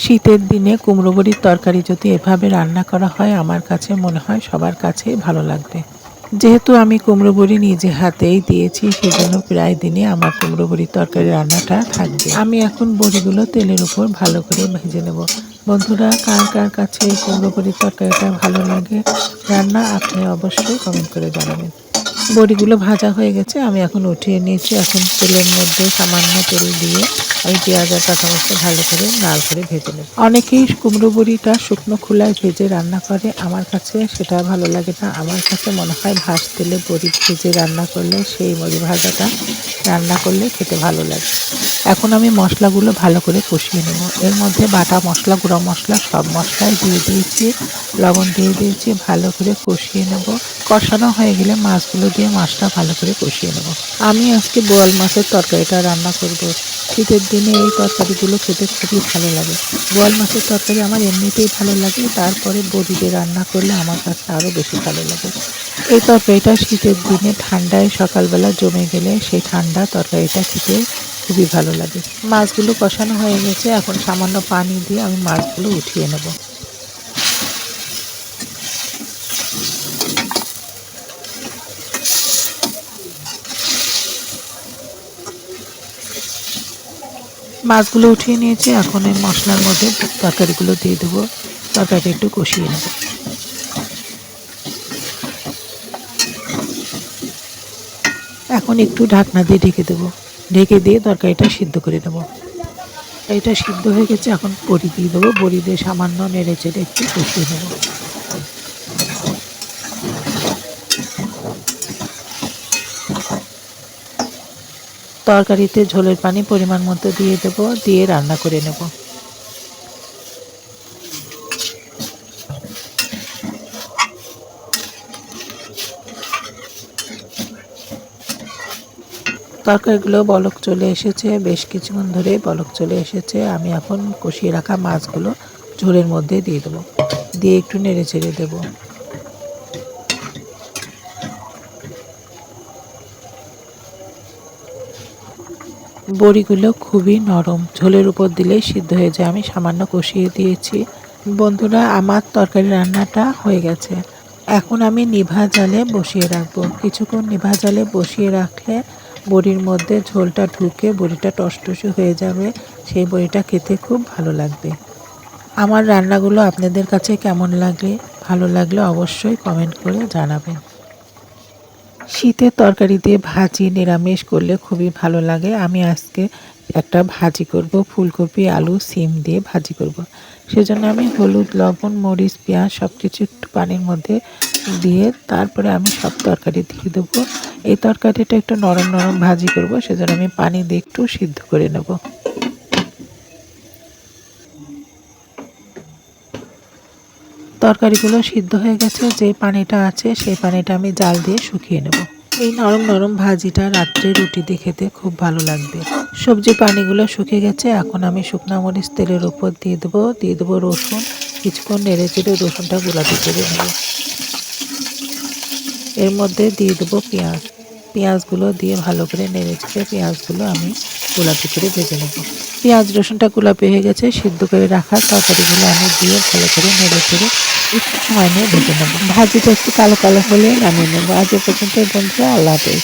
শীতের দিনে কুমড়ো বড়ির তরকারি যদি এভাবে রান্না করা হয় আমার কাছে মনে হয় সবার কাছেই ভালো লাগবে। যেহেতু আমি কুমড়ো বড়ি নিজে হাতেই দিয়েছি সেজন্য প্রায় দিনই আমার কুমড়ো বড়ির তরকারি রান্নাটা থাকবে। আমি এখন বড়িগুলো তেলের উপর ভালো করে ভেজে নেব। বন্ধুরা, কার কার কাছে এই কুমড়ো বড়ির তরকারিটা ভালো লাগে রান্না আপনি অবশ্যই কমেন্ট করে জানাবেন। বড়িগুলো ভাজা হয়ে গেছে, আমি এখন উঠিয়ে নিয়েছি। এখন তেলের মধ্যে সামান্য তেল দিয়ে আমি পেঁয়াজ আর কাঁচামরিচটা ভালো করে লাল করে ভেজে নেব। অনেকেই কুমড়ো বড়িটা শুকনো খোলায় ভেজে রান্না করে, আমার কাছে সেটা ভালো লাগে না। আমার কাছে মনে হয় ভাজ তেলে বড়ি ভেজে রান্না করলে সেই বড়ি ভাজাটা রান্না করলে খেতে ভালো লাগে। এখন আমি মশলাগুলো ভালো করে কষিয়ে নেব। এর মধ্যে বাটা মশলা, গুঁড়ো মশলা সব মশলাই দিয়ে দিয়েছি, লবণ দিয়ে দিয়েছি, ভালো করে কষিয়ে নেব। কষানো হয়ে গেলে মাছগুলো দিয়ে মাছটা ভালো করে কষিয়ে নেব। আমি আজকে বোয়াল মাছের তরকারিটা রান্না করব। শীতের দিনে এই তরকারিগুলো খেতে খুবই ভালো লাগে। বোয়াল মাছের তরকারি আমার এমনিতেই ভালো লাগে, তারপরে বড়ি দিয়ে রান্না করলে আমার কাছে আরও বেশি ভালো লাগে। এই তরকারিটা শীতের দিনে ঠান্ডায় সকালবেলা জমে গেলে সেই ঠান্ডা তরকারিটা খেতে খুবই ভালো লাগে। মাছগুলো কষানো হয়ে গেছে, এখন সামান্য পানি দিয়ে আমি মাছগুলো উঠিয়ে নেব। মাছগুলো উঠিয়ে নিয়েছি, এখন এই মশলার মধ্যে তরকারিগুলো দিয়ে দেবো। তরকারিটা একটু কষিয়ে নেব। এখন একটু ঢাকনা দিয়ে ঢেকে দেবো। ঢেকে দিয়ে তরকারিটা সিদ্ধ করে নেব। এটা সিদ্ধ হয়ে গেছে, এখন বড়ি দিয়ে দেবো। বড়ি দিয়ে সামান্য নেড়ে চেড়ে একটু কষিয়ে নেব। তরকারিতে ঝোলের পানি পরিমাণ মতো দিয়ে দেবো, দিয়ে রান্না করে নেব। তরকারিগুলো বলক চলে এসেছে, বেশ কিছুক্ষণ ধরে বলক চলে এসেছে। আমি এখন কষিয়ে রাখা মাছগুলো ঝোলের মধ্যে দিয়ে দেবো, দিয়ে একটু নেড়ে চেড়ে দেবো। বড়িগুলো খুবই নরম, ঝোলের উপর দিলেই সিদ্ধ হয়ে যায়। আমি সামান্য কষিয়ে দিয়েছি। বন্ধুরা, আমার তরকারি রান্নাটা হয়ে গেছে। এখন আমি নিভা জালে বসিয়ে রাখবো। কিছুক্ষণ নিভা জালে বসিয়ে রাখলে বড়ির মধ্যে ঝোলটা ঢুকে বড়িটা টসটসে হয়ে যাবে। সেই বড়িটা খেতে খুব ভালো লাগবে। আমার রান্নাগুলো আপনাদের কাছে কেমন লাগে, ভালো লাগলে অবশ্যই কমেন্ট করে জানাবেন। শীতের তরকারি দিয়ে ভাজি নিরামিষ করলে খুবই ভালো লাগে। আমি আজকে একটা ভাজি করব, ফুলকপি আলু সিম দিয়ে ভাজি করব। সেজন্য আমি হলুদ, লবণ, মরিচ, পেঁয়াজ সব কিছু একটু পানির মধ্যে দিয়ে তারপরে আমি সব তরকারি দিয়ে দেবো। এই তরকারিটা একটু নরম নরম ভাজি করব, সেজন্য আমি পানি দিয়ে একটু সিদ্ধ করে নেব। তরকারিগুলো সিদ্ধ হয়ে গেছে, যে পানিটা আছে সেই পানিটা আমি জাল দিয়ে শুকিয়ে নেব। এই নরম নরম ভাজিটা রাত্রে রুটি দিয়ে খেতে খুব ভালো লাগবে। সবজি পানিগুলো শুকিয়ে গেছে, এখন আমি শুকনা মরিচ তেলের উপর দিয়ে দেবো রসুন। কিছুক্ষণ নেড়ে চেড়ে রসুনটা গোলাপি করে নেব। এর মধ্যে দিয়ে দেবো পেঁয়াজ। পেঁয়াজগুলো দিয়ে ভালো করে নেড়ে চেড়ে পেঁয়াজগুলো আমি গোলাপি করে ভেজে নেব। পেঁয়াজ রসুনটা গোলাপি হয়ে গেছে, সিদ্ধ করে রাখা তরকারিগুলো আমি দিয়ে ভালো করে নেড়ে চেড়ে একটু সময় নিয়ে ভেজে নেব। ভাজিটা একটু কালো কালো হলে নামিয়ে নেব। আজ এ পর্যন্ত বন্ধুরা, আল্লাহ হাফেজ।